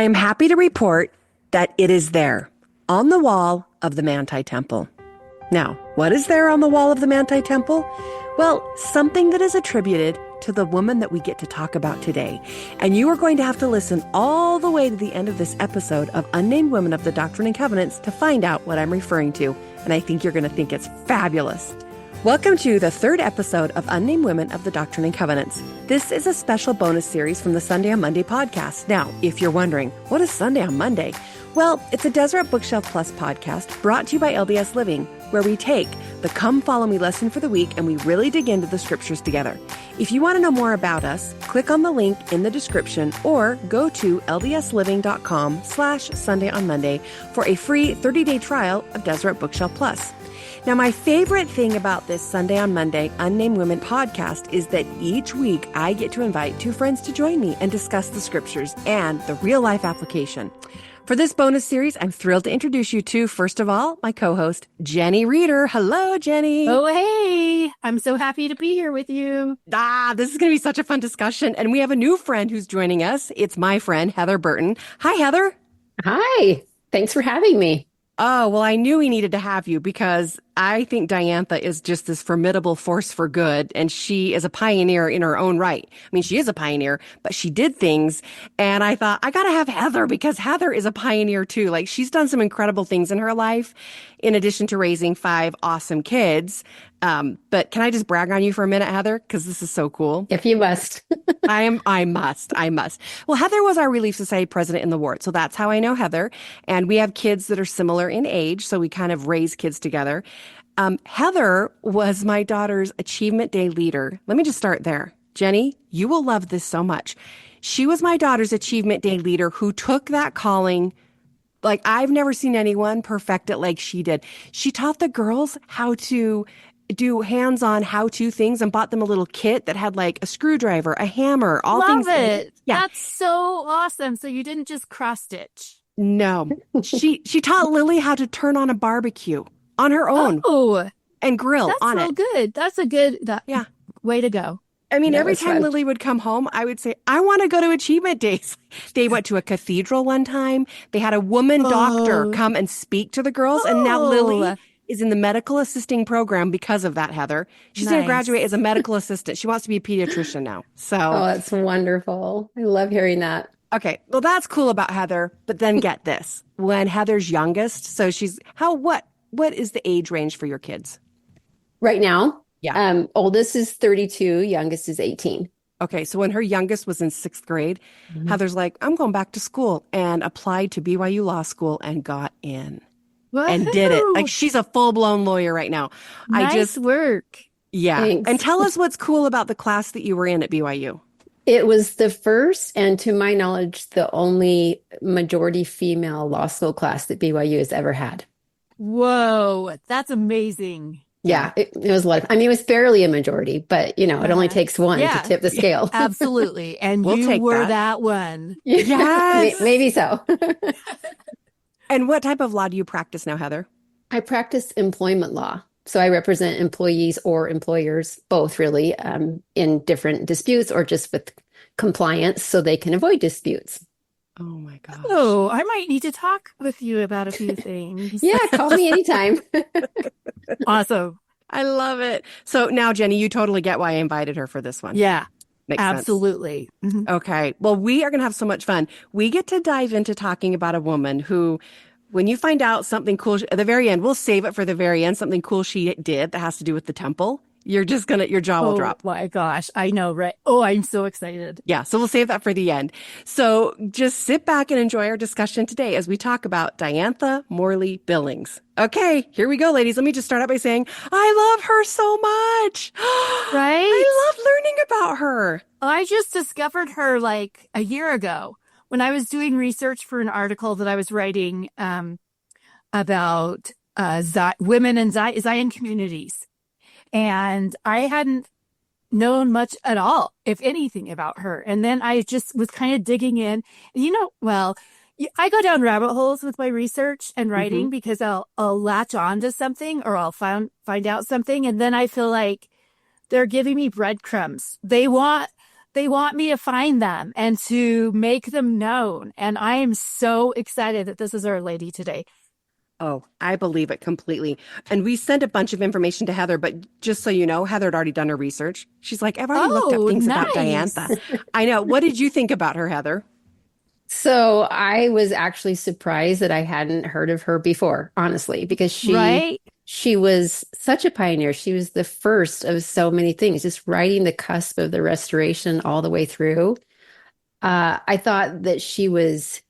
I am happy to report that it is there on the wall of the Manti Temple. Now, what is there on the wall of the Manti Temple? Well, something that is attributed to the woman that we get to talk about today. And you are going to have to listen all the way to the end of this episode of Unnamed Women of the Doctrine and Covenants to find out what I'm referring to. And I think you're going to think it's fabulous. Welcome to the third episode of Unnamed Women of the Doctrine and Covenants. This is a special bonus series from the Sunday on Monday podcast. Now, if you're wondering, what is Sunday on Monday? Well, it's a Deseret Bookshelf Plus podcast brought to you by LDS Living, where we take the Come Follow Me lesson for the week and we really dig into the scriptures together. If you want to know more about us, click on the link in the description or go to ldsliving.com/Sunday on Monday for a free 30-day trial of Deseret Bookshelf Plus. Now, my favorite thing about this Sunday on Monday Unnamed Women podcast is that each week I get to invite two friends to join me and discuss the scriptures and the real-life application. For this bonus series, I'm thrilled to introduce you to, first of all, my co-host, Jenny Reeder. Hello, Jenny. Oh, hey. I'm so happy to be here with you. This is going to be such a fun discussion. And we have a new friend who's joining us. It's my friend, Heather Burton. Hi, Heather. Hi. Thanks for having me. Oh, well, I knew we needed to have you because I think Diantha is just this formidable force for good, and she is a pioneer in her own right. I mean, she is a pioneer, but she did things, and I thought, I got to have Heather because Heather is a pioneer too. Like, she's done some incredible things in her life, in addition to raising 5 awesome kids. But can I just brag on you for a minute, Heather? Because this is so cool. If you must. I must. Well, Heather was our Relief Society president in the ward. So that's how I know Heather. And we have kids that are similar in age. So we kind of raise kids together. Heather was my daughter's Achievement Day leader. Let me just start there. Jenny, you will love this so much. She was my daughter's Achievement Day leader who took that calling. Like, I've never seen anyone perfect it like she did. She taught the girls how to do hands-on how-to things and bought them a little kit that had like a screwdriver, a hammer, all Love things. it. Yeah. That's so awesome. So you didn't just cross-stitch. No. She taught Lily how to turn on a barbecue on her own. Oh, and grill on it. That's so good. That's a good way to go. I mean, every time Lily would come home, I would say, I want to go to Achievement Days. They went to a cathedral one time. They had a woman doctor come and speak to the girls. And now Lily is in the medical assisting program because of that, Heather. She's going to graduate as a medical assistant. She wants to be a pediatrician now. So, that's wonderful. I love hearing that. Okay. Well, that's cool about Heather. But then get this. When Heather's youngest, so she's, what is the age range for your kids? Right now? Yeah. Oldest is 32, youngest is 18. Okay. So when her youngest was in 6th grade, Heather's like, I'm going back to school, and applied to BYU Law School and got in. Woohoo! And did it. Like, she's a full-blown lawyer right now. Nice work. Yeah. Thanks. And tell us what's cool about the class that you were in at BYU. It was the first, and to my knowledge, the only majority female law school class that BYU has ever had. Whoa, that's amazing. Yeah, it was a lot. It was barely a majority, but it only takes one to tip the scale. Absolutely. And We'll you take were that. that one. Yes. Maybe so. And what type of law do you practice now, Heather? I practice employment law. So I represent employees or employers, both really, in different disputes or just with compliance so they can avoid disputes. Oh my gosh. Oh, I might need to talk with you about a few things. Yeah, call me anytime. Awesome. I love it. So now, Jenny, you totally get why I invited her for this one. Yeah, Makes sense. absolutely. Mhm. Okay. Well, we are going to have so much fun. We get to dive into talking about a woman who, when you find out something cool at the very end, we'll save it for the very end, something cool she did that has to do with the temple. Your jaw will drop. Oh my gosh. I know, right? Oh, I'm so excited. Yeah. So we'll save that for the end. So just sit back and enjoy our discussion today as we talk about Diantha Morley Billings. Okay. Here we go, ladies. Let me just start out by saying, I love her so much. Right? I love learning about her. I just discovered her like a year ago when I was doing research for an article that I was writing about women in Zion communities. And I hadn't known much at all, if anything, about her. And then I just was kind of digging in. I go down rabbit holes with my research and writing because I'll latch on to something or I'll find out something. And then I feel like they're giving me breadcrumbs. They want They want me to find them and to make them known. And I am so excited that this is Our Lady today. Oh, I believe it completely. And we sent a bunch of information to Heather, but just so you know, Heather had already done her research. She's like, I've already looked up things about nice. Diantha. I know. What did you think about her, Heather? So I was actually surprised that I hadn't heard of her before, honestly, because Right? she was such a pioneer. She was the first of so many things, just riding the cusp of the restoration all the way through. I thought that she was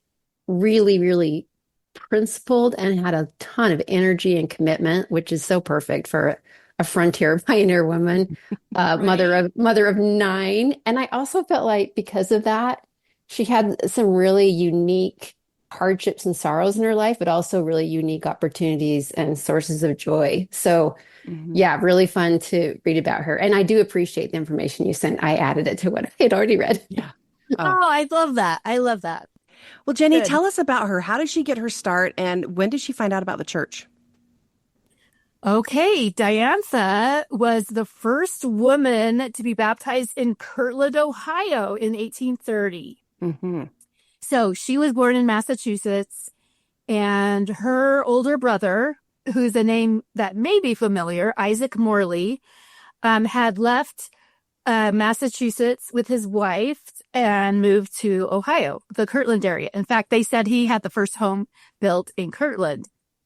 really, really principled and had a ton of energy and commitment, which is so perfect for a frontier pioneer woman, Right. mother of nine. And I also felt like because of that, she had some really unique hardships and sorrows in her life, but also really unique opportunities and sources of joy. So Mhm. yeah, really fun to read about her. And I do appreciate the information you sent. I added it to what I had already read. Yeah. Oh, Oh, I love that. I love that. well, Jenny, Good. tell us about her. How did she get her start and when did she find out about the church? Okay, Diantha was the first woman to be baptized in Kirtland, Ohio in 1830. Hmm. So she was born in Massachusetts, and her older brother, who's a name that may be familiar, Isaac Morley, had left Massachusetts with his wife and moved to Ohio, the Kirtland area. In fact, they said he had the first home built in Kirtland.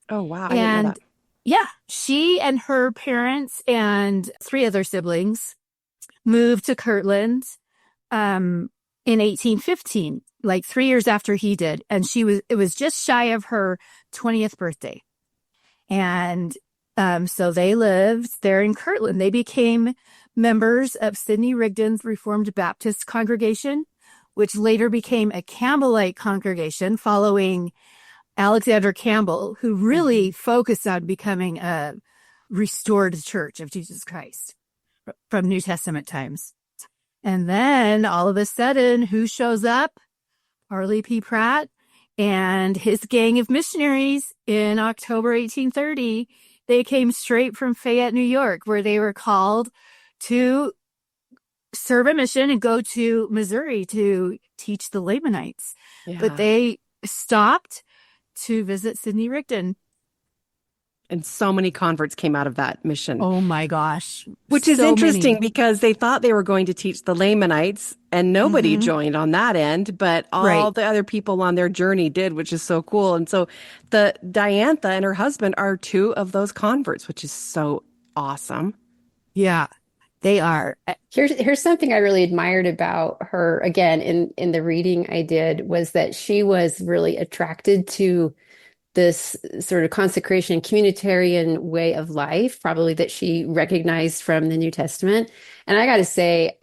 Oh, wow. I didn't know And that. yeah, she and her parents and three other siblings moved to Kirtland in 1815, like 3 years after he did. And it was just shy of her 20th birthday. And so they lived there in Kirtland. They became members of Sidney Rigdon's Reformed Baptist congregation, which later became a Campbellite congregation following Alexander Campbell, who really focused on becoming a restored church of Jesus Christ from New Testament times. And then all of a sudden, who shows up? Parley P. Pratt and his gang of missionaries in October 1830. They came straight from Fayette, New York, where they were called to serve a mission and go to Missouri to teach the Lamanites. Yeah. But they stopped to visit Sidney Rigdon. And so many converts came out of that mission. Oh my gosh. Which is So interesting many. because they thought they were going to teach the Lamanites and nobody Mhm. joined on that end, but all Right. the other people on their journey did, which is so cool. And so the Diantha and her husband are two of those converts, which is so awesome. Yeah, they are. Here's something I really admired about her again in the reading I did was that she was really attracted to this sort of consecration communitarian way of life, probably that she recognized from the New Testament. And I got to say,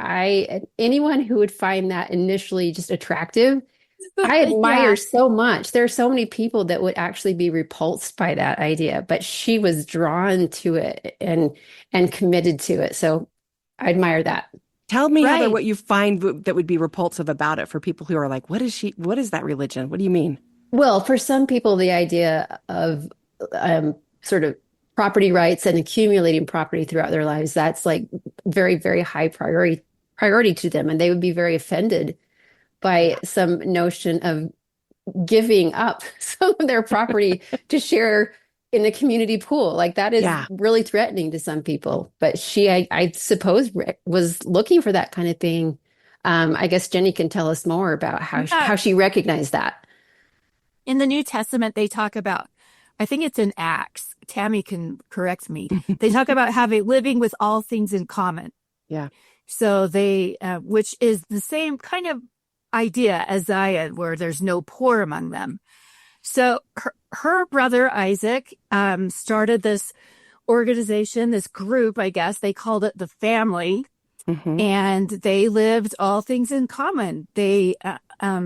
anyone who would find that initially just attractive, I admire Yeah. so much. There are so many people that would actually be repulsed by that idea, but she was drawn to it and committed to it. So I admire that. Tell me, Heather, Right. what you find that would be repulsive about it for people who are like, what is that religion? What do you mean? Well, for some people, the idea of sort of property rights and accumulating property throughout their lives, that's like very, very high priority to them. And they would be very offended by some notion of giving up some of their property to share in the community pool. Like that is Yeah. really threatening to some people. But I suppose, was looking for that kind of thing. I guess Jenny can tell us more about Yeah. how she recognized that. In the New Testament, they talk about, I think it's in Acts. Tammy can correct me. They talk about living with all things in common. Yeah. So which is the same kind of idea as Zion, where there's no poor among them. So her brother Isaac started this organization, this group, I guess they called it the family, Hmm. and they lived all things in common. They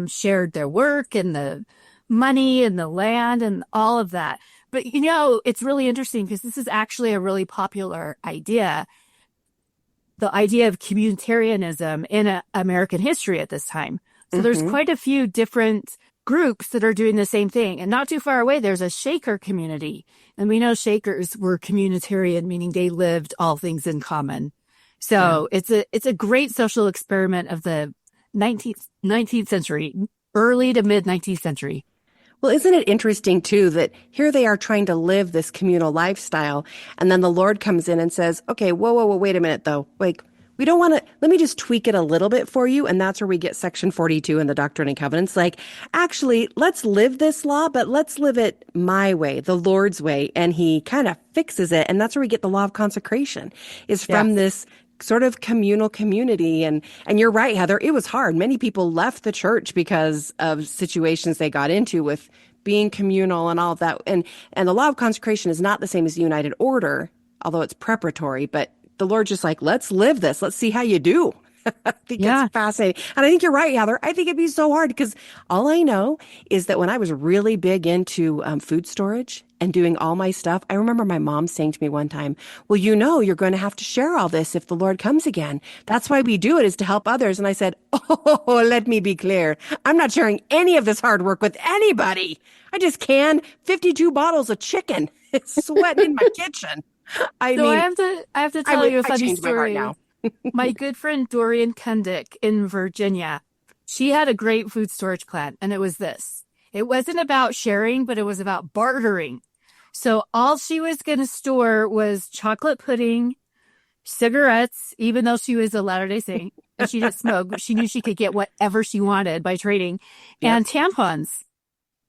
shared their work and the money and the land and all of that. But it's really interesting because this is actually a really popular idea. The idea of communitarianism in American history at this time. So there's quite a few different groups that are doing the same thing. And not too far away, there's a Shaker community. And we know Shakers were communitarian, meaning they lived all things in common. So it's a great social experiment of the 19th century, early to mid 19th century. Well, isn't it interesting too that here they are trying to live this communal lifestyle, and then the Lord comes in and says, okay, whoa, wait a minute though. Like, we don't want to, let me just tweak it a little bit for you. And that's where we get section 42 in the Doctrine and Covenants. Like, actually, let's live this law, but let's live it my way, the Lord's way. And he kind of fixes it. And that's where we get the law of consecration, is from this sort of communal community. And you're right, Heather, it was hard. Many people left the church because of situations they got into with being communal and all of that. And the law of consecration is not the same as the United Order, although it's preparatory, but the Lord just like, let's live this. Let's see how you do. I think it's fascinating. And I think you're right, Heather. I think it'd be so hard because all I know is that when I was really big into food storage and doing all my stuff, I remember my mom saying to me one time, well, you're going to have to share all this if the Lord comes again. That's why we do it, is to help others. And I said, oh, let me be clear. I'm not sharing any of this hard work with anybody. I just canned 52 bottles of chicken. It's sweating in my kitchen. I have to tell you a funny story. My heart now. My good friend Dorian Kundick in Virginia, she had a great food storage plant, and it was this. It wasn't about sharing, but it was about bartering. So all she was going to store was chocolate pudding, cigarettes, even though she was a Latter-day Saint and she didn't smoke, but she knew she could get whatever she wanted by trading, and tampons.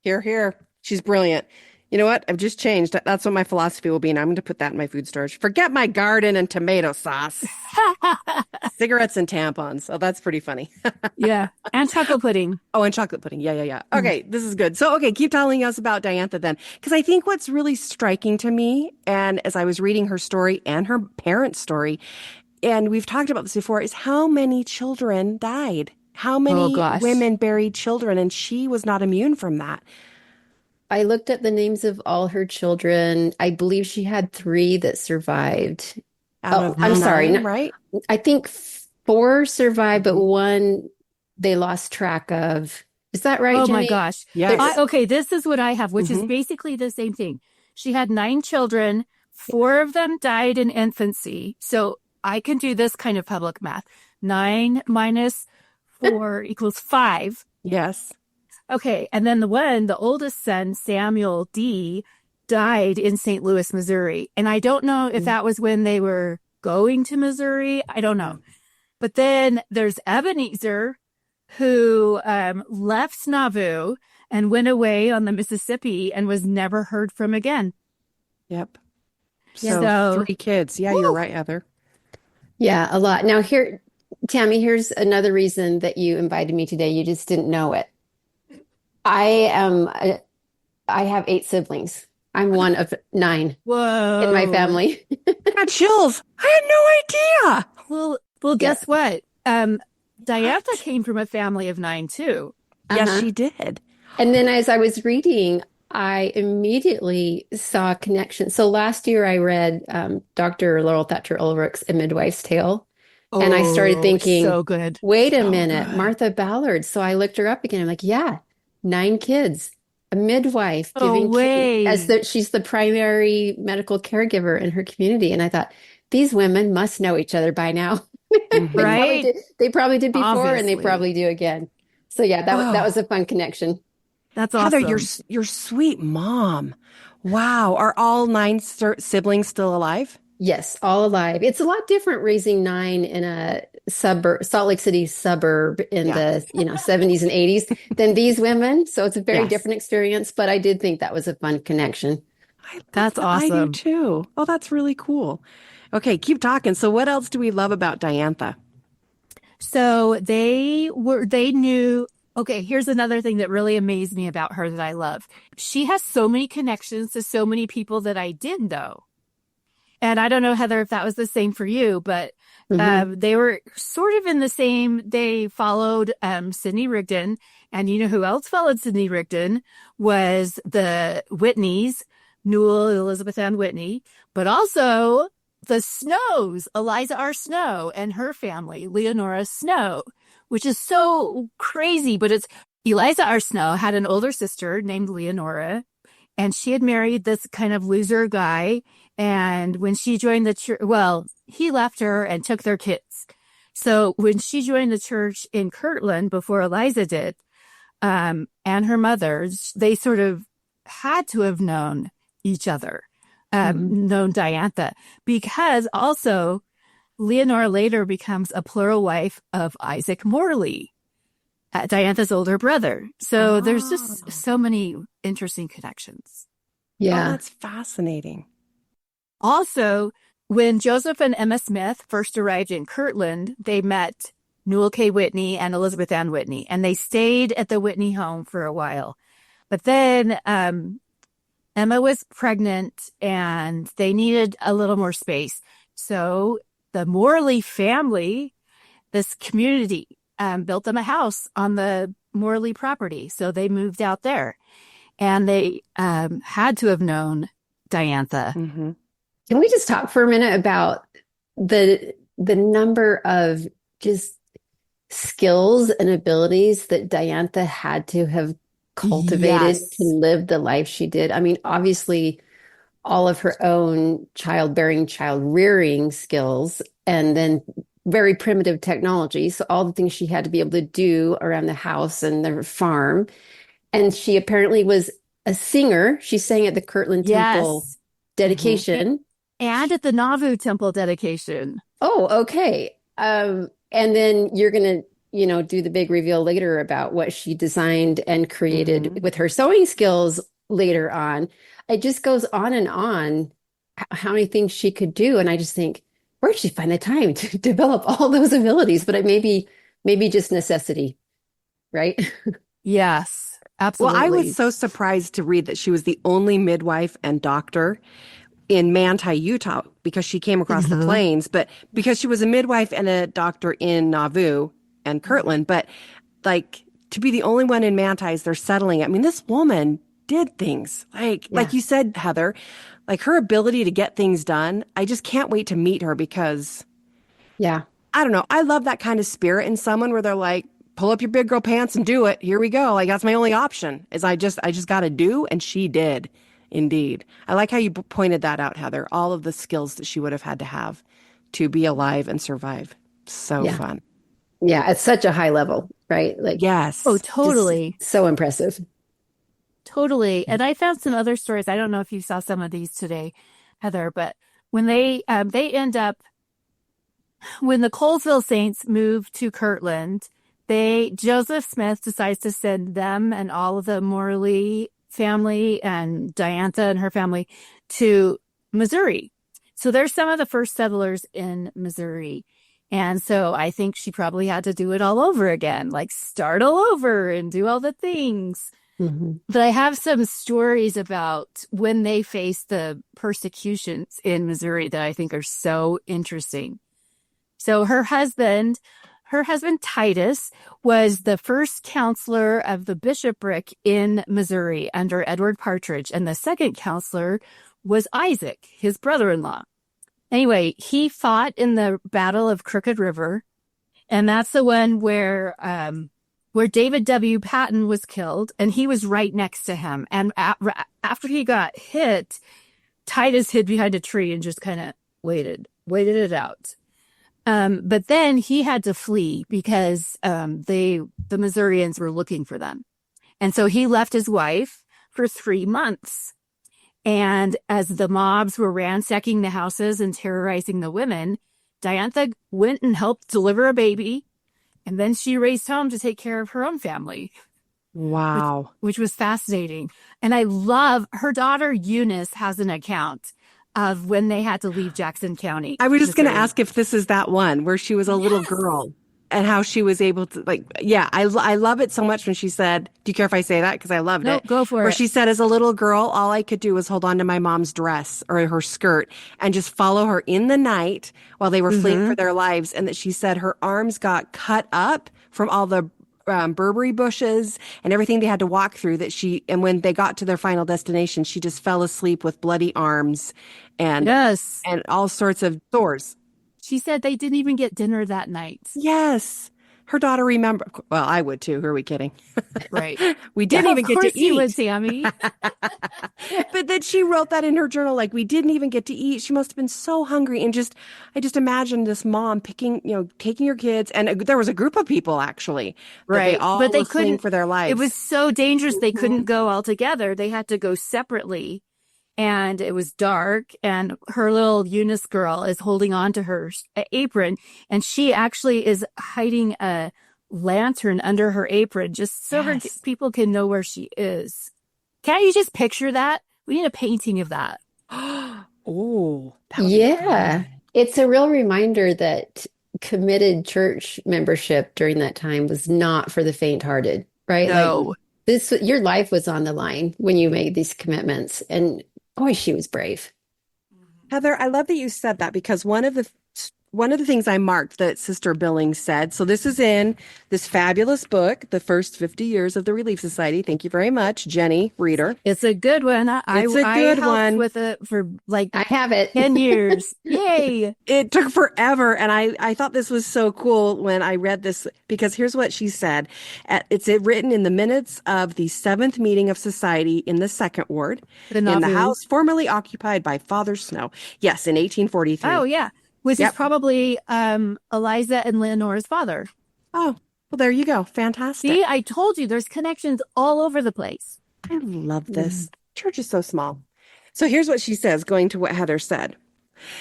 Hear, hear. She's brilliant. You know what? I've just changed. That's what my philosophy will be, and I'm going to put that in my food storage. Forget my garden and tomato sauce. Cigarettes and tampons. Oh, that's pretty funny. Yeah. And chocolate pudding. Oh, and chocolate pudding. Yeah. Okay, this is good. So, okay, keep telling us about Diantha then. Because I think what's really striking to me, and as I was reading her story and her parents' story, and we've talked about this before, is how many children died. How many women buried children, and she was not immune from that. I looked up the names of all her children. I believe she had 3 that survived. Out of I'm sorry. Right? I think 4 survived, but 1 they lost track of. Is that right, Oh Jenny? my gosh. Yes. Okay, this is what I have, which is basically the same thing. She had 9 children. 4 of them died in infancy. So I can do this kind of public math. 9 minus 4 equals 5. Yes. Okay, and then the oldest son, Samuel D., died in St. Louis, Missouri. And I don't know if that was when they were going to Missouri. I don't know. But then there's Ebenezer, who left Nauvoo and went away on the Mississippi and was never heard from again. Yep. So 3 kids. Yeah, you're right, Heather. Yeah, a lot. Now here, Tammy, here's another reason that you invited me today. You just didn't know it. I have 8 siblings. I'm one of 9 Whoa. in my family. I got chills. I had no idea. Well, guess what? Diantha came from a family of 9 too. Yes, she did. And then as I was reading, I immediately saw a connection. So last year I read Dr. Laurel Thatcher Ulrich's A Midwife's Tale. And I started thinking, so good. Wait a minute, Martha Ballard. So I looked her up again. I'm like, yeah, 9 kids, a midwife giving she's the primary medical caregiver in her community. And I thought, these women must know each other by now. Right? They probably did before, Obviously. and they probably do again. So yeah, that was a fun connection. That's awesome. Heather, your sweet mom. Wow. Are all 9 siblings still alive? Yes, all alive. It's a lot different raising 9 in a suburb, Salt Lake City suburb in the 70s and 80s than these women. So it's a very different experience. But I did think that was a fun connection. That's awesome. I do too. Oh, that's really cool. Okay, keep talking. So what else do we love about Diantha? So they knew. Okay, here's another thing that really amazed me about her that I love. She has so many connections to so many people that I didn't know. And I don't know, Heather, if that was the same for you, but they were sort of in the same. They followed Sidney Rigdon. And you know who else followed Sidney Rigdon was the Whitneys, Newell, Elizabeth Ann Whitney, but also the Snows, Eliza R. Snow and her family, Leonora Snow, which is so crazy. But it's Eliza R. Snow had an older sister named Leonora. and she had married this kind of loser guy. And when she joined the church, well, he left her and took their kids. So when she joined the church in Kirtland before Eliza did, and her mother, they sort of had to have known each other, known Diantha, because also Leonora later becomes a plural wife of Isaac Morley, Diantha's older brother. So there's just so many interesting connections. Yeah. Oh, that's fascinating. Also, when Joseph and Emma Smith first arrived in Kirtland, they met Newell K. Whitney and Elizabeth Ann Whitney, and they stayed at the Whitney home for a while. But then Emma was pregnant and they needed a little more space. So the Morley family, this community, built them a house on the Morley property. So they moved out there, and they had to have known Diantha. Mm-hmm. Can we just talk for a minute about the number of just skills and abilities that Diantha had to have cultivated to live the life she did? I mean, obviously, all of her own childbearing, child rearing skills, and then very primitive technology. So all the things she had to be able to do around the house and the farm. And she apparently was a singer. She sang at the Kirtland Temple dedication. And at the Nauvoo Temple dedication. Oh, okay. And then you're going to, do the big reveal later about what she designed and created with her sewing skills later on. It just goes on and on how many things she could do. And I just think, where did she find the time to develop all those abilities? But it maybe just necessity, right? Yes, absolutely. Well, I was so surprised to read that she was the only midwife and doctor in Manti, Utah, because she came across the plains, but because she was a midwife and a doctor in Nauvoo and Kirtland, but like to be the only one in Manti as they're settling. I mean, this woman did things like you said, Heather, like her ability to get things done. I just can't wait to meet her because I don't know. I love that kind of spirit in someone where they're like, pull up your big girl pants and do it. Here we go. Like that's my only option is I just got to do. And she did. Indeed. I like how you pointed that out, Heather, all of the skills that she would have had to have to be alive and survive. So fun. Yeah, at such a high level, right? Like, yes. Oh, totally. So impressive. Totally. And I found some other stories. I don't know if you saw some of these today, Heather, but when they end up, when the Colesville Saints moved to Kirtland, Joseph Smith decides to send them and all of the Morley family and Diantha and her family to Missouri. So there's some of the first settlers in Missouri. And so I think she probably had to do it all over again, like start all over and do all the things. But I have some stories about when they faced the persecutions in Missouri that I think are so interesting. So her husband Titus was the first counselor of the bishopric in Missouri under Edward Partridge. And the second counselor was Isaac, his brother-in-law. Anyway, he fought in the Battle of Crooked River. And that's the one where David W. Patton was killed. And he was right next to him. And after he got hit, Titus hid behind a tree and just kind of waited it out. But then he had to flee because the Missourians were looking for them. And so he left his wife for 3 months. And as the mobs were ransacking the houses and terrorizing the women, Diantha went and helped deliver a baby. And then she raced home to take care of her own family. Wow. Which was fascinating. And I love her daughter Eunice has an account of when they had to leave Jackson County. I was just going to ask if this is that one where she was a little girl and how she was able to I love it so much when she said, do you care if I say that? Because I loved it. Go for it. Where she said, as a little girl, all I could do was hold on to my mom's dress or her skirt and just follow her in the night while they were fleeing for their lives. And that she said her arms got cut up from all the Burberry bushes and everything they had to walk through and when they got to their final destination, she just fell asleep with bloody arms and all sorts of sores. She said they didn't even get dinner that night. Yes. her daughter remembered. Well, I would too. Who are we kidding? Right. We didn't Yeah, even of get course to you would, eat. Tammy. But then she wrote that in her journal, like we didn't even get to eat. She must have been so hungry. And I just imagined this mom picking, taking your kids. And there was a group of people actually that they Right. all But were they fleeing couldn't, for their it was lives. so dangerous. They couldn't Mhm. go all together. They had to go separately. And it was dark. And her little Eunice girl is holding on to her apron. And she actually is hiding a lantern under her apron just so Yes. people can know where she is. Can't you just picture that? We need a painting of that. Oh, that would be Yeah. good. It's a real reminder that committed church membership during that time was not for the faint-hearted, right? Like No. your life was on the line when you made these commitments. And boy, she was brave. Heather, I love that you said that because one of the things I marked that Sister Billings said. So this is in this fabulous book, The First 50 Years of the Relief Society. Thank you very much, Jenny, reader. It's a good one. It's a I good helped one. with it for like I have it. 10 years. Yay. It took forever. And I thought this was so cool when I read this because here's what she said. It's written in the minutes of the seventh meeting of society in the second ward The in the Nauvoo. house formerly occupied by Father Snow. Yes, in 1843. Oh, yeah. Which is Yep. probably Eliza and Leonora's father. Oh, well, there you go. Fantastic. See, I told you there's connections all over the place. I love this. Church is so small. So here's what she says, going to what Heather said.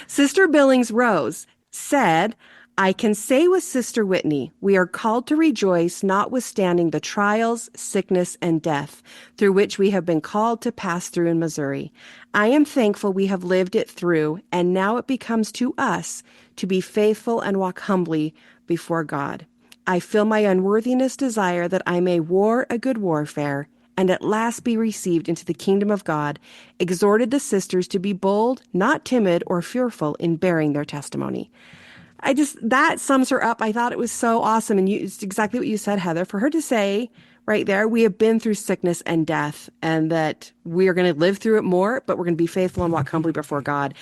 Sister Billings Rose said, I can say with Sister Whitney, we are called to rejoice notwithstanding the trials, sickness, and death through which we have been called to pass through in Missouri. I am thankful we have lived it through, and now it becomes to us to be faithful and walk humbly before God. I feel my unworthiness desire that I may war a good warfare and at last be received into the kingdom of God, exhorted the sisters to be bold, not timid or fearful in bearing their testimony. That sums her up. I thought it was so awesome. And it's exactly what you said, Heather, for her to say right there, we have been through sickness and death and that we are going to live through it more, but we're going to be faithful and walk humbly before God.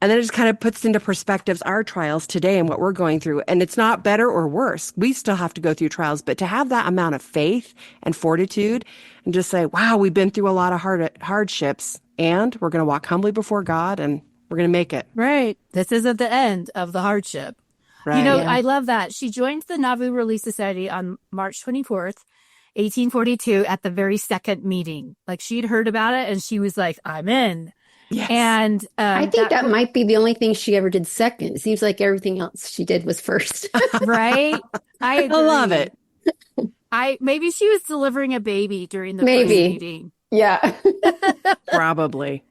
And then it just kind of puts into perspectives our trials today and what we're going through. And it's not better or worse. We still have to go through trials, but to have that amount of faith and fortitude and just say, wow, we've been through a lot of hardships and we're going to walk humbly before God and we're going to make it. Right. This isn't the end of the hardship. Right. Yeah. Yeah. I love that. She joined the Nauvoo Relief Society on March 24th, 1842 at the very second meeting. Like she'd heard about it and she was like, I'm in. Yes. And I think that might be the only thing she ever did second. It seems like everything else she did was first. right. I agree. love it. Maybe she was delivering a baby during the Maybe. first meeting. Yeah. Probably.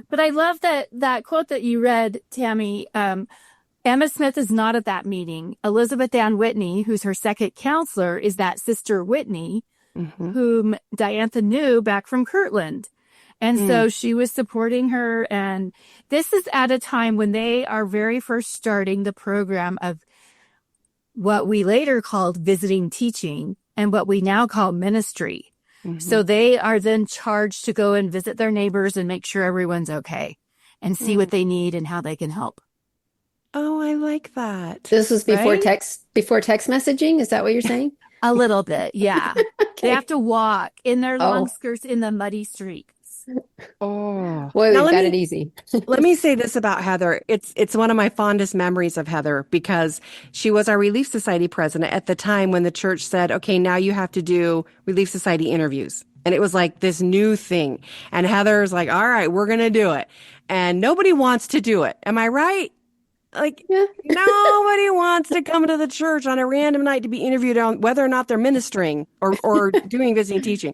But I love that quote that you read, Tammy. Emma Smith is not at that meeting. Elizabeth Ann Whitney, who's her second counselor, is that Sister Whitney, whom Diantha knew back from Kirtland. And so she was supporting her. And this is at a time when they are very first starting the program of what we later called visiting teaching and what we now call ministry. So they are then charged to go and visit their neighbors and make sure everyone's okay and see what they need and how they can help. Oh, I like that. This was before Right? text messaging. Is that what you're saying? A little bit, yeah. They have to walk in their long Oh. skirts in the muddy streets. Oh, Boy, now we've got it easy. let me say this about Heather. It's one of my fondest memories of Heather because she was our Relief Society president at the time when the church said, okay, now you have to do Relief Society interviews. And it was like this new thing. And Heather's like, all right, we're going to do it. And nobody wants to do it. Am I right? Like, Yeah. nobody wants to come to the church on a random night to be interviewed on whether or not they're ministering or doing visiting teaching.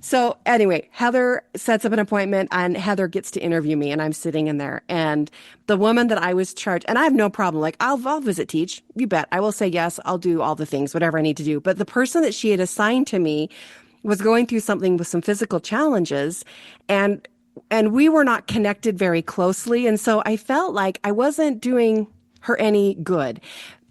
So anyway, Heather sets up an appointment and Heather gets to interview me and I'm sitting in there. And the woman that I was charged, and I have no problem, like, I'll visit teach. You bet. I will say yes. I'll do all the things, whatever I need to do. But the person that she had assigned to me was going through something with some physical challenges and we were not connected very closely. And so I felt like I wasn't doing her any good,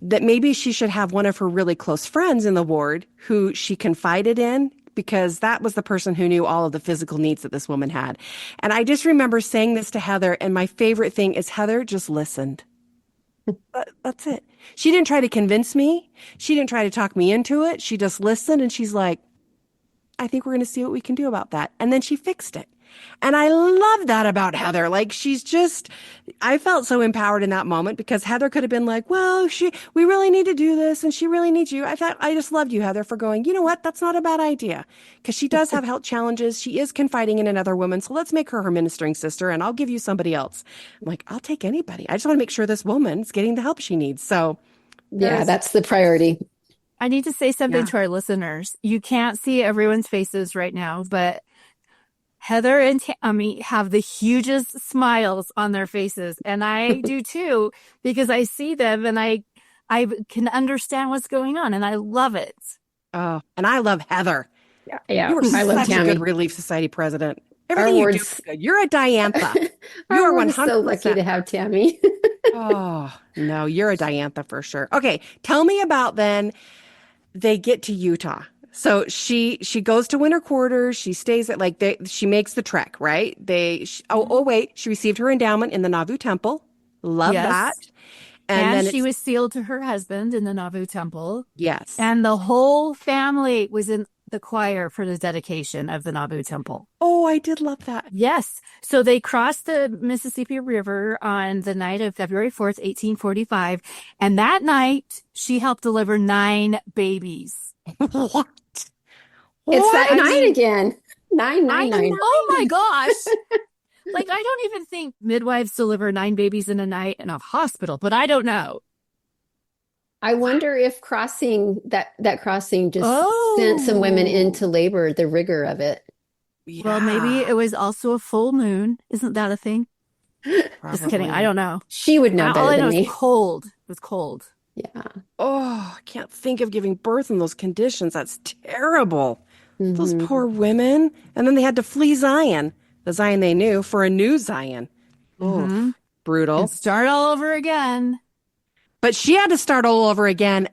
that maybe she should have one of her really close friends in the ward who she confided in, because that was the person who knew all of the physical needs that this woman had. And I just remember saying this to Heather. And my favorite thing is Heather just listened. That's it. She didn't try to convince me. She didn't try to talk me into it. She just listened and she's like, I think we're going to see what we can do about that. And then she fixed it. And I love that about Heather. Like she's just, I felt so empowered in that moment because Heather could have been like, well, we really need to do this and she really needs you. I thought, I just loved you, Heather, for going, you know what? That's not a bad idea. Because she does have health challenges. She is confiding in another woman. So let's make her ministering sister and I'll give you somebody else. I'm like, I'll take anybody. I just want to make sure this woman's getting the help she needs. So Yeah, that's the priority. I need to say something Yeah. to our listeners. You can't see everyone's faces right now, but Heather and Tammy have the hugest smiles on their faces. And I do too, because I see them and I can understand what's going on and I love it. Oh, and I love Heather. Yeah, You were I love such a Tammy. good Relief Society president. Our Everything you do words, is good. You're a Diantha. You our are word is so 100%. lucky to have Tammy. Oh, no, you're a Diantha for sure. Okay, tell me about then they get to Utah. So she goes to winter quarters. She stays at she makes the trek, right? Wait, she received her endowment in the Nauvoo Temple. Love Yes. that. And then she was sealed to her husband in the Nauvoo Temple. yes. And the whole family was in the choir for the dedication of the Nauvoo Temple. Oh, I did love that. Yes. So they crossed the Mississippi River on the night of February 4th, 1845. And that night, she helped deliver 9 babies. What? It's that I nine mean, again. 999. Oh my gosh. Like, I don't even think midwives deliver 9 babies in a night in a hospital, but I don't know. I wonder if that crossing just sent some women into labor, the rigor of it. Yeah, Well, maybe it was also a full moon. Isn't that a thing? Just kidding. I don't know. She would know All better I know than is me. cold. It was cold. Yeah. Oh, I can't think of giving birth in those conditions. That's terrible. Those Mhm. poor women. And then they had to flee Zion, the Zion they knew, for a new Zion. Oh, And brutal. start all over again. But she had to start all over again,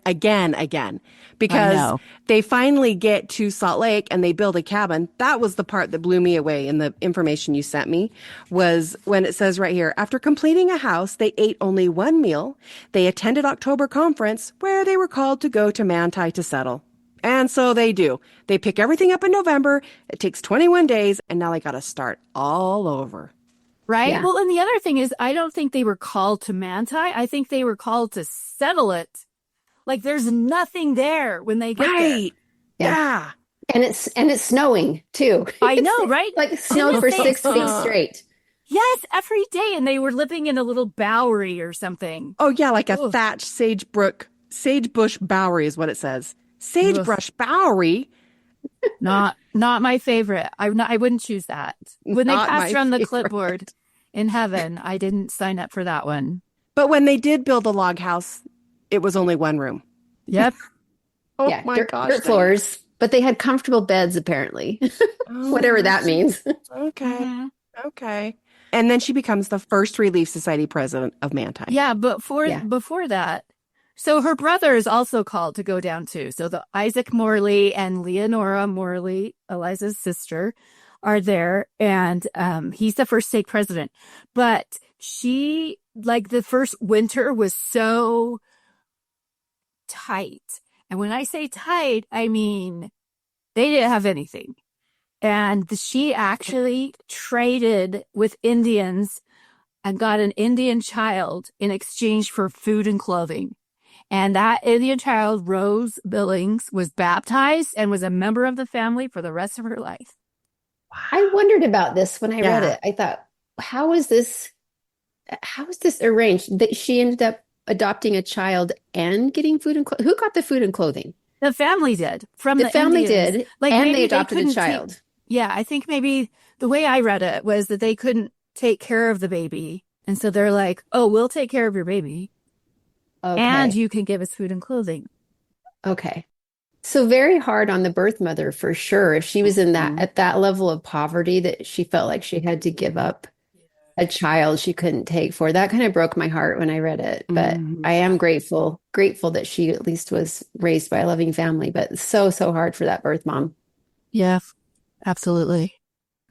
because know. they finally get to Salt Lake and they build a cabin. That was the part that blew me away in the information you sent me, was when it says right here, after completing a house, they ate only one meal. They attended October conference where they were called to go to Manti to settle. And so they do. They pick everything up in November. It takes 21 days and now they got to start all over. Right? Yeah. Well, and the other thing is, I don't think they were called to Manti. I think they were called to settle it. Like, there's nothing there when they get there. Right. Yeah. Yeah. And it's snowing too. I know, right? Like snowed Didn't for they- 6 weeks straight. Yes, every day. And they were living in a little bowery or something. Oh, yeah, like a Ugh. thatched sagebush bowery is what it says. Sagebrush bowery? Not my favorite. I wouldn't choose that. When they Not passed my around the favorite. clipboard in heaven, I didn't sign up for that one. But when they did build a log house, it was only one room. Yep. Oh, Yeah, my dirt, gosh. dirt floors, but they had comfortable beds apparently. Oh, Whatever that means. Okay. Mhm. Okay. And then she becomes the first Relief Society president of Manti. Yeah, but Yeah. before that, so her brother is also called to go down too. So the Isaac Morley and Leonora Morley, Eliza's sister, are there, and he's the first stake president. But she, like, the first winter was so tight. And when I say tight, I mean they didn't have anything. And she actually traded with Indians and got an Indian child in exchange for food and clothing. And that Indian child, Rose Billings, was baptized and was a member of the family for the rest of her life. I wondered about this when I read Yeah. it. I thought, how is this arranged? That she ended up adopting a child and getting food and clothing. Who got the food and clothing? The family did from The the family Indians. did, Like, and maybe they adopted a couldn't child. Yeah, I think maybe the way I read it was that they couldn't take care of the baby. And so they're like, oh, we'll take care of your baby. Okay. And you can give us food and clothing. Okay. So very hard on the birth mother for sure. If she was in that at that level of poverty that she felt like she had to give up a child she couldn't take for. That kind of broke my heart when I read it. But Mhm. I am grateful that she at least was raised by a loving family. But so hard for that birth mom. Yeah, absolutely.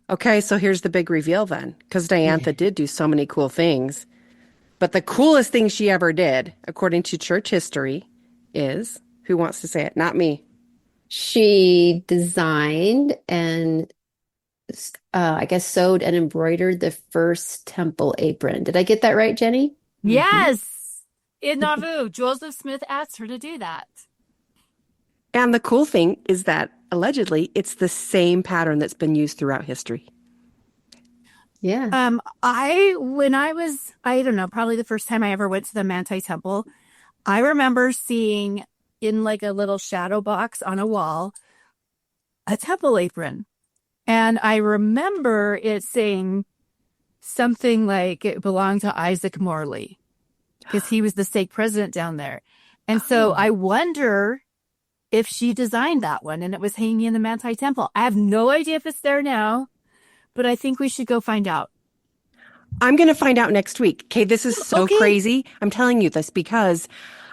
Okay, so here's the big reveal then, because Diantha did do so many cool things. But the coolest thing she ever did, according to church history, is who wants to say it? Not me. She designed and I guess sewed and embroidered the first temple apron. Did I get that right, Jenny? Hmm. Yes. In Nauvoo, Joseph Smith asked her to do that. And the cool thing is that allegedly it's the same pattern that's been used throughout history. Yeah. When I was, I don't know, probably the first time I ever went to the Manti Temple, I remember seeing in like a little shadow box on a wall a temple apron. And I remember it saying something like it belonged to Isaac Morley because he was the stake president down there. And so Oh. I wonder if she designed that one and it was hanging in the Manti Temple. I have no idea if it's there now, but I think we should go find out. I'm going to find out next week. Okay, this is so Okay. crazy. I'm telling you this because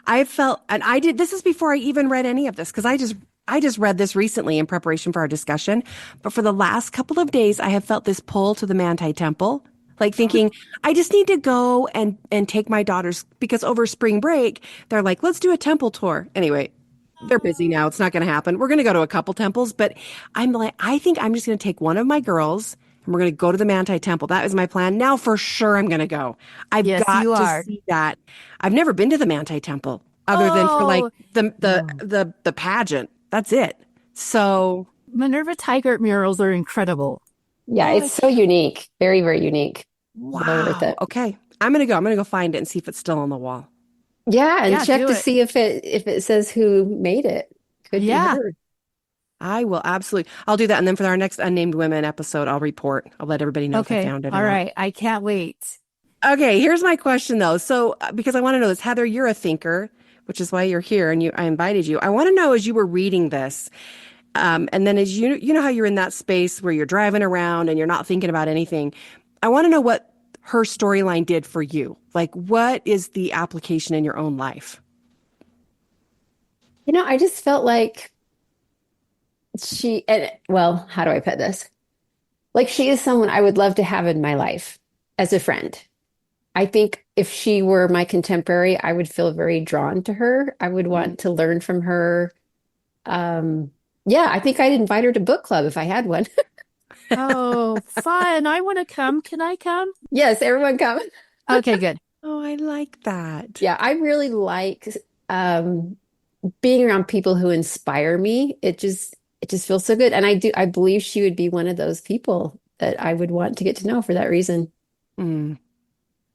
I felt, and this is before I even read any of this because I just read this recently in preparation for our discussion. But for the last couple of days, I have felt this pull to the Manti Temple, like thinking, I just need to go and take my daughters because over spring break, they're like, let's do a temple tour. Anyway, they're busy now. It's not going to happen. We're going to go to a couple temples, but I'm like, I think I'm just going to take one of my girls and we're going to go to the Manti Temple. That is my plan. Now for sure I'm going to go. I've Yes, got you to are. see that. I've never been to the Manti Temple other than for like Oh, the pageant. That's it. So, Minerva Tigert murals are incredible. Yeah, oh, it's so unique. Very, very unique. Well worth wow. it. Okay. I'm going to go. I'm going to go find it and see if it's still on the wall. Yeah, and Yeah, check do to it. see if it says who made it. Could be Yeah. her. I will absolutely. I'll do that. And then for our next Unnamed Women episode, I'll report. I'll let everybody know if I Okay. found it or All not. right. I can't wait. Okay, here's my question though. So, because I want to know this, Heather, you're a thinker, which is why you're here, and I invited you. I want to know as you were reading this, and then as you know how you're in that space where you're driving around and you're not thinking about anything. I want to know what her storyline did for you. Like, what is the application in your own life? I just felt like and well, how do I put this? Like she is someone I would love to have in my life as a friend. I think if she were my contemporary, I would feel very drawn to her. I would Mm. want to learn from her. Um, yeah, I think I'd invite her to book club if I had one. Oh, fun. I want to come. Can I come? Yes, everyone come. Okay, good. Oh, I like that. Yeah, I really like um, being around people who inspire me. It just feels so good. And I believe she would be one of those people that I would want to get to know for that reason. Mm,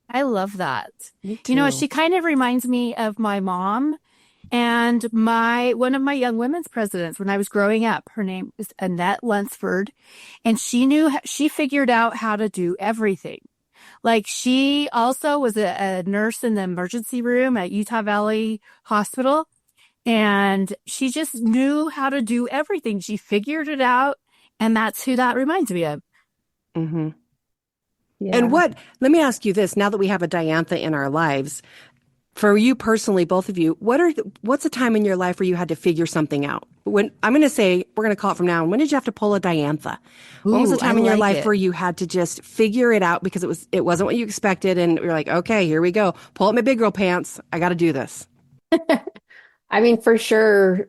I love that. me You know, too. she kind of reminds me of my mom and one of my young women's presidents when I was growing up. Her name is Annette Lunsford, and she figured out how to do everything. Like she also was a nurse in the emergency room at Utah Valley Hospital, and she just knew how to do everything. She figured it out, and that's who that reminds me of. Hmm. And Yeah. let me ask you this, now that we have a Diantha in our lives, for you personally, both of you, what's a time in your life where you had to figure something out? When I'm going to say, we're going to call it from now on. When did you have to pull a Diantha? When was the Ooh, I time in your like life it. where you had to just figure it out because it wasn't what you expected and you're like, okay, here we go. Pull up my big girl pants. I got to do this. I mean, for sure,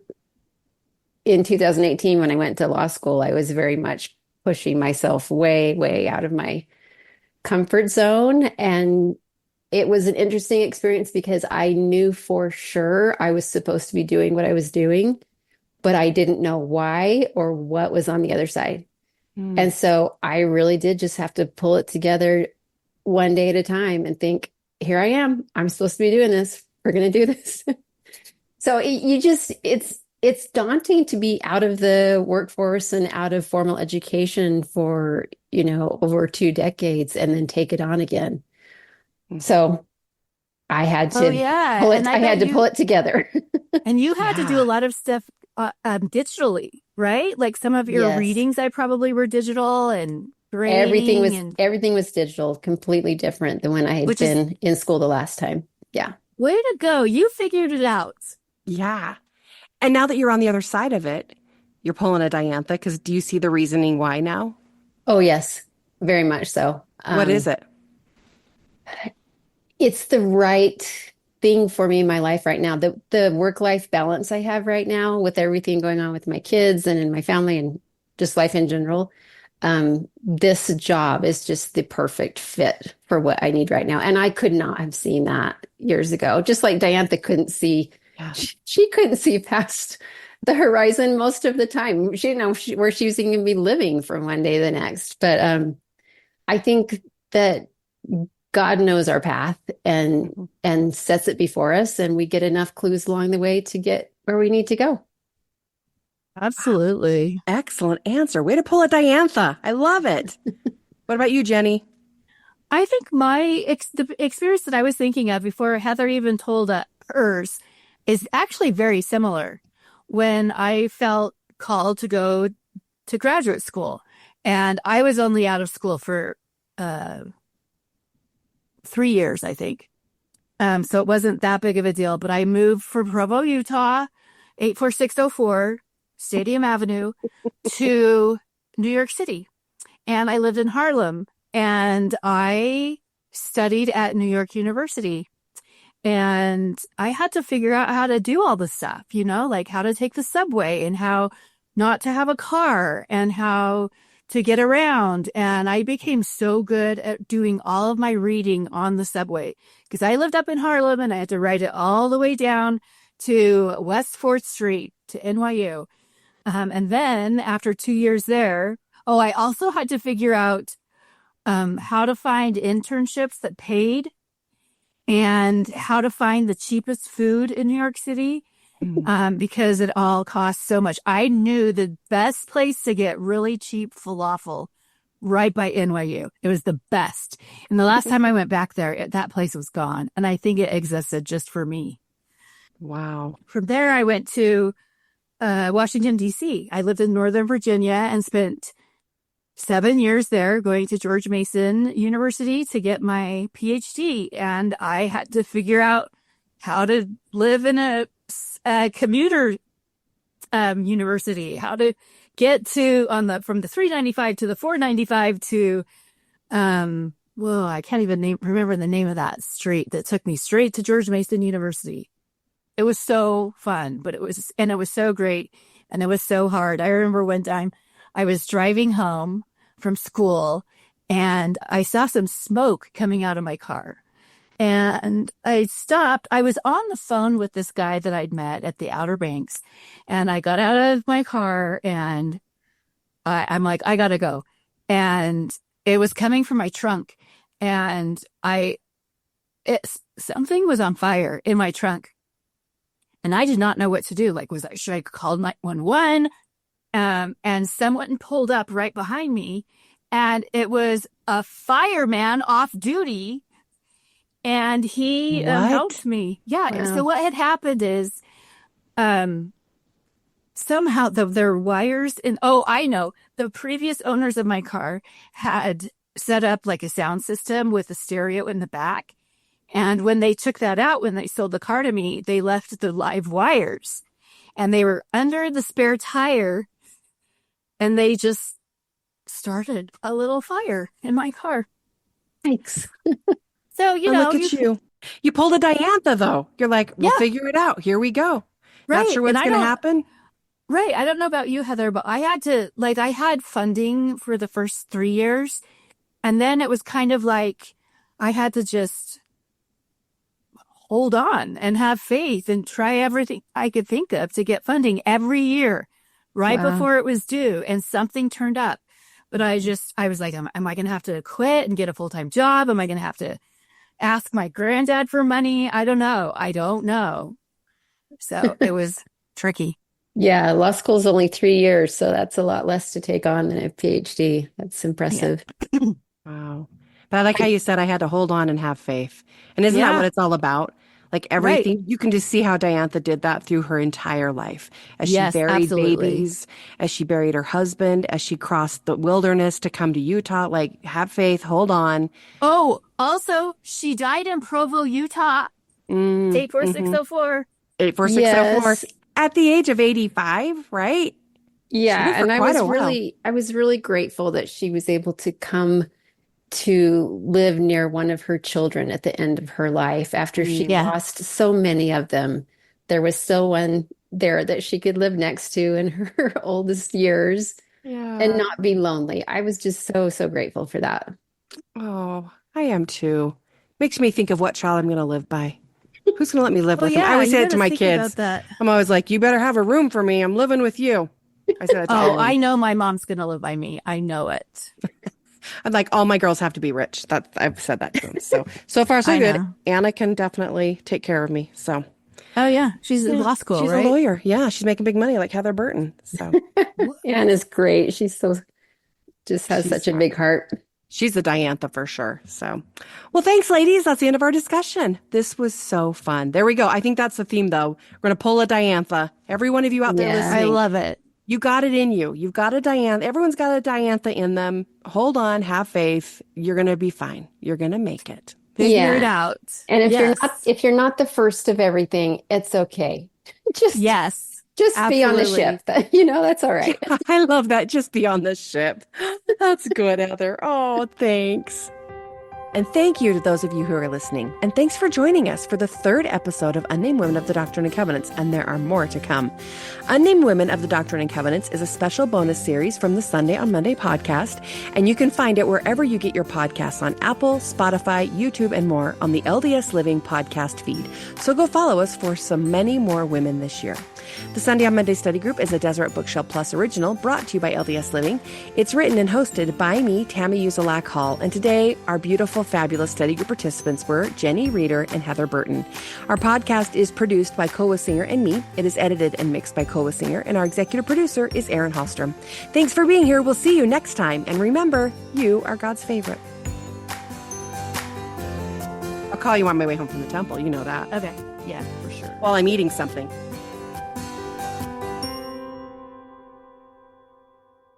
in 2018, when I went to law school, I was very much pushing myself way, way out of my comfort zone. And it was an interesting experience because I knew for sure I was supposed to be doing what I was doing, but I didn't know why or what was on the other side. Mm, And so I really did just have to pull it together one day at a time and think, here I am. I'm supposed to be doing this. We're going to do this. So it's daunting to be out of the workforce and out of formal education for, over 2 decades and then take it on again. mhm. So I had Oh to yeah, pull it, and I I bet had to pull it together. you had to do a Yeah. lot of stuff digitally, right? Like some of your Yes. readings, I probably were digital and Everything grading, was and everything was digital, completely different than when I had which is been in school the last time. Yeah. way to go. You figured it out. Yeah. And now that you're on the other side of it, you're pulling a Diantha because do you see the reasoning why now? Oh, yes, very much so. What is it? It's the right thing for me in my life right now. The work-life balance I have right now with everything going on with my kids and in my family and just life in general. This job is just the perfect fit for what I need right now. And I could not have seen that years ago. Just like Diantha couldn't see, Yeah. she couldn't see past the horizon most of the time. She didn't know where she was even going to be living from one day to the next. But I think that God knows our path Mhm. and sets it before us, and we get enough clues along the way to get where we need to go. Absolutely. Excellent answer. Way to pull a Diantha. I love it. What about you, Jenny? I think the experience that I was thinking of before Heather even told hers is actually very similar. When I felt called to go to graduate school, and I was only out of school for uh, 3 years, I think. So it wasn't that big of a deal. But I moved from Provo, Utah, 84604 Stadium Avenue, to New York City, and I lived in Harlem, and I studied at New York University. And I had to figure out how to do all the stuff, like how to take the subway and how not to have a car and how to get around. And I became so good at doing all of my reading on the subway because I lived up in Harlem and I had to ride it all the way down to West 4th Street to NYU. And then after 2 years there, oh, I also had to figure out how to find internships that paid and how to find the cheapest food in New York City Mm. because it all costs so much. I knew the best place to get really cheap falafel right by NYU. It was the best. And the last time I went back there, that place was gone. And I think it existed just for me. Wow. From there, I went to Washington, D.C. I lived in Northern Virginia and spent 7 years there going to George Mason University to get my PhD. And I had to figure out how to live in a commuter university, how to get to from the 395 to the 495 to well, I can't even remember the name of that street that took me straight to George Mason University. It was so fun, but it was so great and it was so hard. I remember one time I was driving home from school and I saw some smoke coming out of my car. And I stopped. I was on the phone with this guy that I'd met at the Outer Banks. And I got out of my car and I'm like, I gotta go. And it was coming from my trunk. And something was on fire in my trunk. And I did not know what to do. Like, should I call 911? And someone pulled up right behind me. And it was a fireman off duty. And he What? helped me. Yeah. Wow. So what had happened is somehow their wires I know. The previous owners of my car had set up like a sound system with a stereo in the back. And when they took that out, when they sold the car to me, they left the live wires and they were under the spare tire and they just started a little fire in my car. Thanks. So, Look at you. You pulled a Diantha, though. You're like, we'll figure it out. Here we go. Right. Not sure what's going to happen. Right. I don't know about you, Heather, but I had funding for the first 3 years. And then it was kind of like I had to just hold on and have faith and try everything I could think of to get funding every year right before it was due. And something turned up. But I was like, am I going to have to quit and get a full-time job? Am I going to have to ask my granddad for money? I don't know. So it was tricky. Yeah, law school is only 3 years, so that's a lot less to take on than a PhD. That's impressive. Yeah. Wow. But I like how you said I had to hold on and have faith. And isn't that what it's all about? Like everything, right. You can just see how Diantha did that through her entire life. As she buried babies, as she buried her husband, as she crossed the wilderness to come to Utah. Like, have faith, hold on. Oh, also, she died in Provo, Utah. 84604. 84604. Yes. At the age of 85, right? Yeah, and I was really grateful that she was able to come to live near one of her children at the end of her life. After she Yeah. lost so many of them, there was still one there that she could live next to in her oldest years and not be lonely. I was just so, so grateful for that. Oh, I am too. Makes me think of what child I'm going to live by. Who's going to let me live Oh with them? I yeah, always you say it to gotta my think kids. about that. I'm always like, you better have a room for me. I'm living with you. I said that to all Oh, of I them. know my mom's gonna live by me. I know it. I'm like, all my girls have to be rich. I've said that to them. So far, so I good. know. Anna can definitely take care of me. So Oh yeah, she's in yeah, law school, she's a right? lawyer. Yeah, she's making big money like Heather Burton. So Anna's great. She's so just has she's such a big heart. she's a Diantha for sure. So, well, thanks, ladies. That's the end of our discussion. This was so fun. There we go. I think that's the theme, though. We're going to pull a Diantha. Every one of you out there Yeah. I listening, love it. you got it in you. You've got a Diantha. Everyone's got a Diantha in them. Hold on. Have faith. You're going to be fine. You're going to make it. Figure it Yeah. out. And Yes. if you're not the first of everything, it's okay. Just Yes. just be on the Absolutely. ship. That's all right. I love that. Just be on the ship. That's good, Heather. Oh, thanks. And thank you to those of you who are listening. And thanks for joining us for the third episode of Unnamed Women of the Doctrine and Covenants. And there are more to come. Unnamed Women of the Doctrine and Covenants is a special bonus series from the Sunday on Monday podcast. And you can find it wherever you get your podcasts on Apple, Spotify, YouTube, and more on the LDS Living podcast feed. So go follow us for many more women this year. The Sunday on Monday study group is a Deseret Bookshelf Plus original brought to you by LDS Living. It's written and hosted by me, Tammy Uzelac Hall, and today our beautiful, fabulous study group participants were Jenny Reeder and Heather Burton. Our podcast is produced by Koa Singer and me. It is edited and mixed by Koa Singer, and our executive producer is Aaron Hallstrom. Thanks for being here. We'll see you next time. And remember, you are God's favorite. I'll call you on my way home from the temple. You know that. Okay. Yeah, for sure. While I'm eating something.